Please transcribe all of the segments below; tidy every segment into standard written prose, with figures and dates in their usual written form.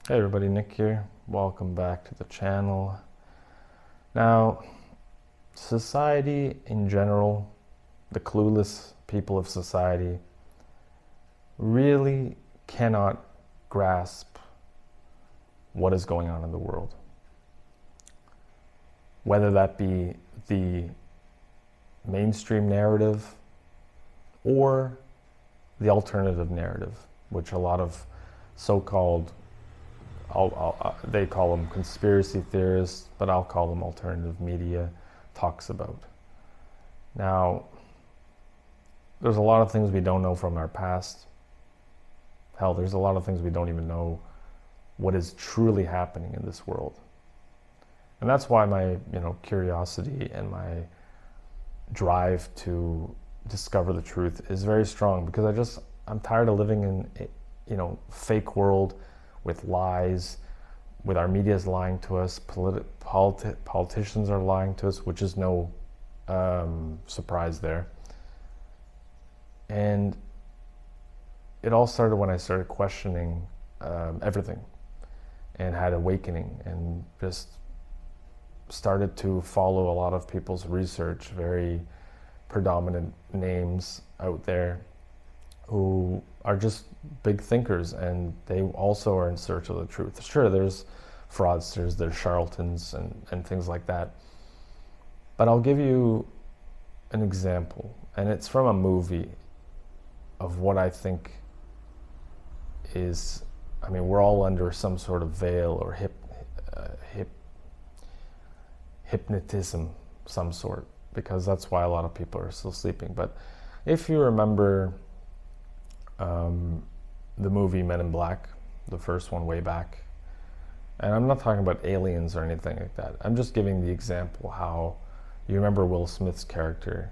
Hey everybody, Nick here. Welcome back to the channel. Now, society in general, the clueless people of society, really cannot grasp what is going on in the world. Whether that be the mainstream narrative or the alternative narrative, which a lot of so-called they call them conspiracy theorists, but I'll call them alternative media, talks about. Now, there's a lot of things we don't know from our past. Hell, there's a lot of things we don't even know what is truly happening in this world. And that's why my, curiosity and my drive to discover the truth is very strong, because I'm tired of living in, fake world with lies, with our media's lying to us, politicians are lying to us, which is no surprise there. And it all started when I started questioning everything and had awakening and just started to follow a lot of people's research, very predominant names out there who are just big thinkers, and they also are in search of the truth. Sure, there's fraudsters, there's charlatans and things like that. But I'll give you an example, and it's from a movie of what I think is, we're all under some sort of veil or hypnotism, some sort, because that's why a lot of people are still sleeping. But if you remember the movie Men in Black, the first one way back, and I'm not talking about aliens or anything like that. I'm just giving the example how you remember Will Smith's character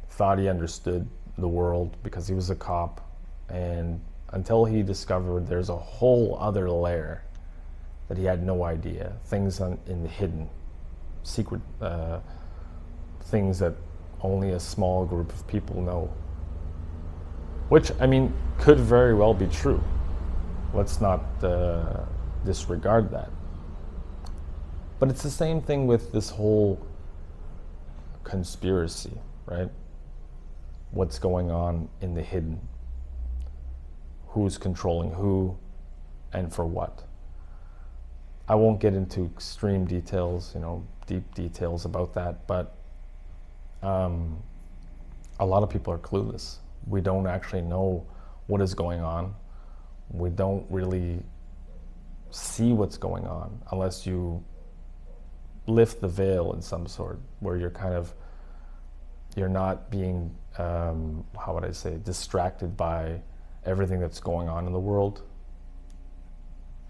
thought he understood the world because he was a cop, and until he discovered there's a whole other layer that he had no idea, things in the hidden, secret things that only a small group of people know. Which, could very well be true. Let's not disregard that. But it's the same thing with this whole conspiracy, right? What's going on in the hidden? Who's controlling who and for what? I won't get into extreme details, deep details about that, but a lot of people are clueless. We don't actually know what is going on. We don't really see what's going on unless you lift the veil in some sort, where you're not being, distracted by everything that's going on in the world.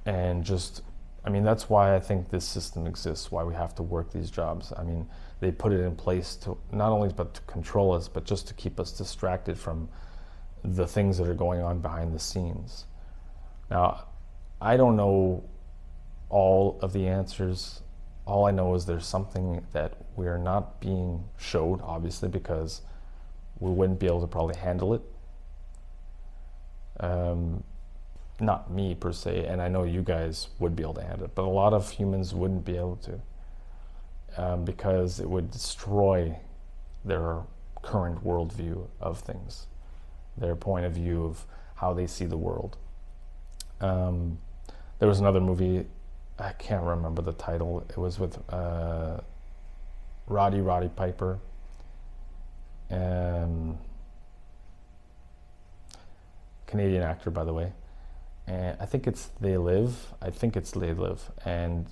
And that's why I think this system exists, why we have to work these jobs. They put it in place to not only but to control us, but just to keep us distracted from the things that are going on behind the scenes. Now, I don't know all of the answers. All I know is there's something that we are not being showed, obviously, because we wouldn't be able to probably handle it. Not me per se, and I know you guys would be able to handle it, but a lot of humans wouldn't be able to, because it would destroy their current worldview of things, their point of view of how they see the world. There was another movie, I can't remember the title. It was with Roddy Piper, Canadian actor, by the way. And I think it's They Live. And,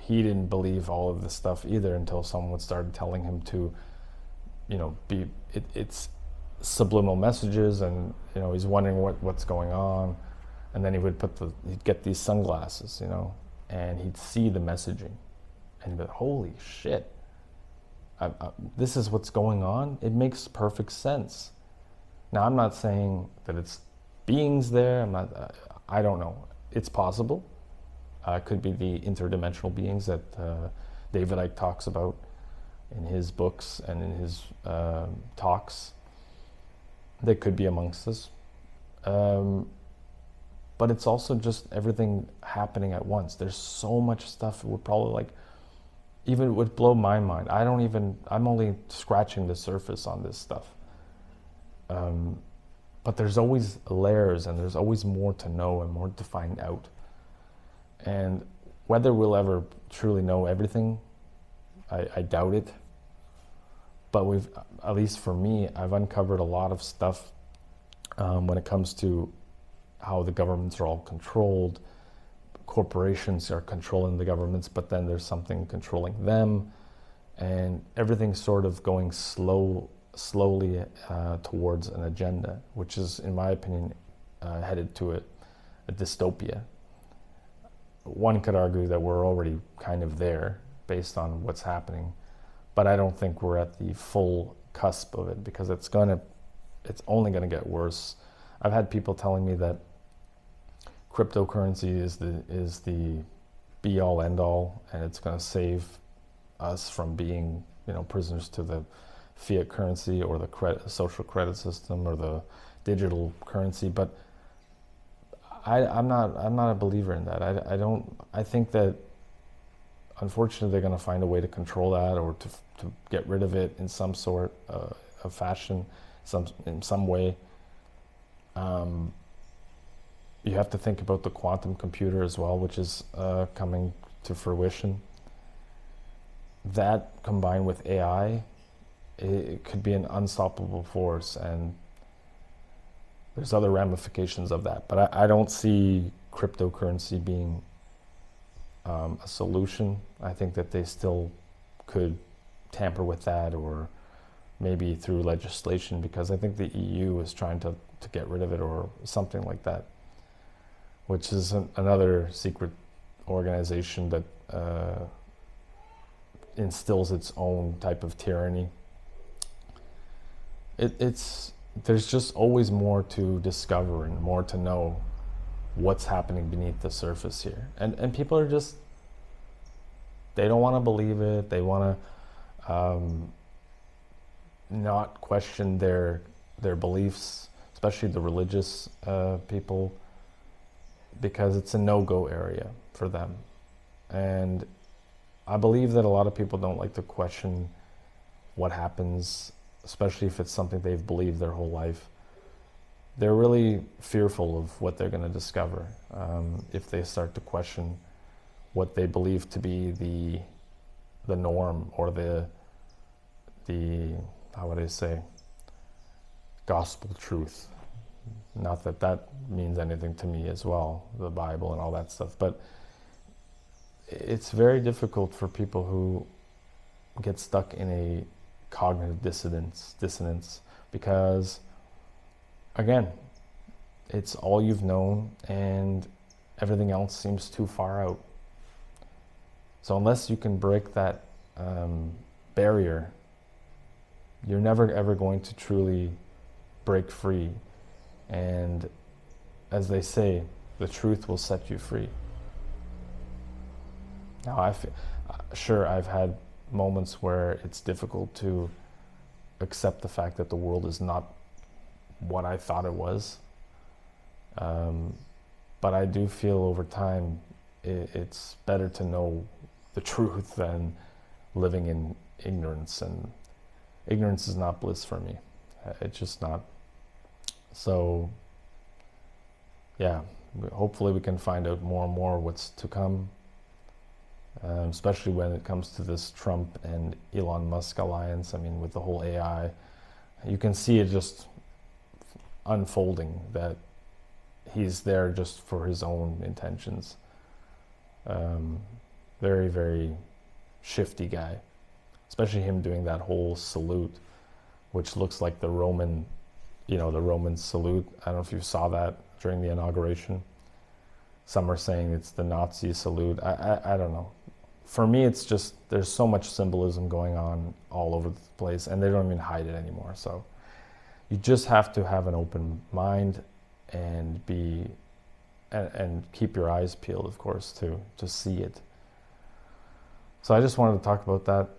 he didn't believe all of this stuff either until someone started telling him to, it's subliminal messages, and, he's wondering what's going on. And then he'd get these sunglasses, and he'd see the messaging. And he'd be like, holy shit, this is what's going on? It makes perfect sense. Now, I'm not saying that it's beings there. I don't know. It's possible. It could be the interdimensional beings that David Icke talks about in his books and in his talks. They could be amongst us. but it's also just everything happening at once. There's so much stuff. It would probably like, even it would blow my mind. I'm only scratching the surface on this stuff. But there's always layers, and there's always more to know and more to find out. And whether we'll ever truly know everything, I doubt it. But at least for me, I've uncovered a lot of stuff when it comes to how the governments are all controlled. Corporations are controlling the governments, but then there's something controlling them, and everything's sort of going slowly towards an agenda, which is, in my opinion, headed to a dystopia. One could argue that we're already kind of there based on what's happening, but I don't think we're at the full cusp of it, because it's only gonna get worse. I've had people telling me that cryptocurrency is the be all end all, and it's going to save us from being, prisoners to the fiat currency or the social credit system or the digital currency. But I'm not a believer in that. I think that unfortunately they're going to find a way to control that, or to get rid of it in some sort of fashion, in some way. You have to think about the quantum computer as well, which is coming to fruition. That combined with AI, it could be an unstoppable force, and there's other ramifications of that. But I don't see cryptocurrency being a solution. I think that they still could tamper with that, or maybe through legislation, because I think the EU is trying to get rid of it or something like that, which is another secret organization that instills its own type of tyranny. There's just always more to discover and more to know what's happening beneath the surface here. And people are just, they don't want to believe it. They want to not question their beliefs, especially the religious people, because it's a no-go area for them. And I believe that a lot of people don't like to question what happens, especially if it's something they've believed their whole life. They're really fearful of what they're going to discover if they start to question what they believe to be the norm, or the how would I say, gospel truth. Not that that means anything to me as well, the Bible and all that stuff, but it's very difficult for people who get stuck in a cognitive dissonance, because again, it's all you've known and everything else seems too far out. So unless you can break that barrier, you're never ever going to truly break free. And as they say, the truth will set you free. Now, sure, I've had moments where it's difficult to accept the fact that the world is not what I thought it was. But I do feel over time it's better to know the truth than living in ignorance. And ignorance is not bliss for me. It's just not. So, yeah, hopefully we can find out more and more what's to come. Especially when it comes to this Trump and Elon Musk alliance. I mean, with the whole AI, you can see it just unfolding, that he's there just for his own intentions. Very, very shifty guy, especially him doing that whole salute, which looks like the Roman, the Roman salute. I don't know if you saw that during the inauguration. Some are saying it's the Nazi salute. I don't know. For me, it's just, there's so much symbolism going on all over the place, and they don't even hide it anymore. So you just have to have an open mind and and keep your eyes peeled, of course, to see it. So I just wanted to talk about that.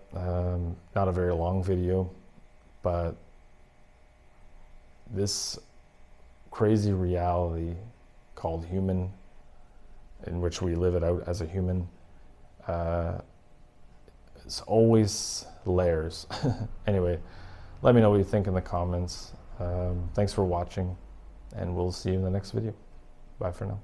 Not a very long video, but this crazy reality called human, in which we live it out as a human. It's always layers. Anyway, let me know what you think in the comments. Thanks for watching, and we'll see you in the next video. Bye for now.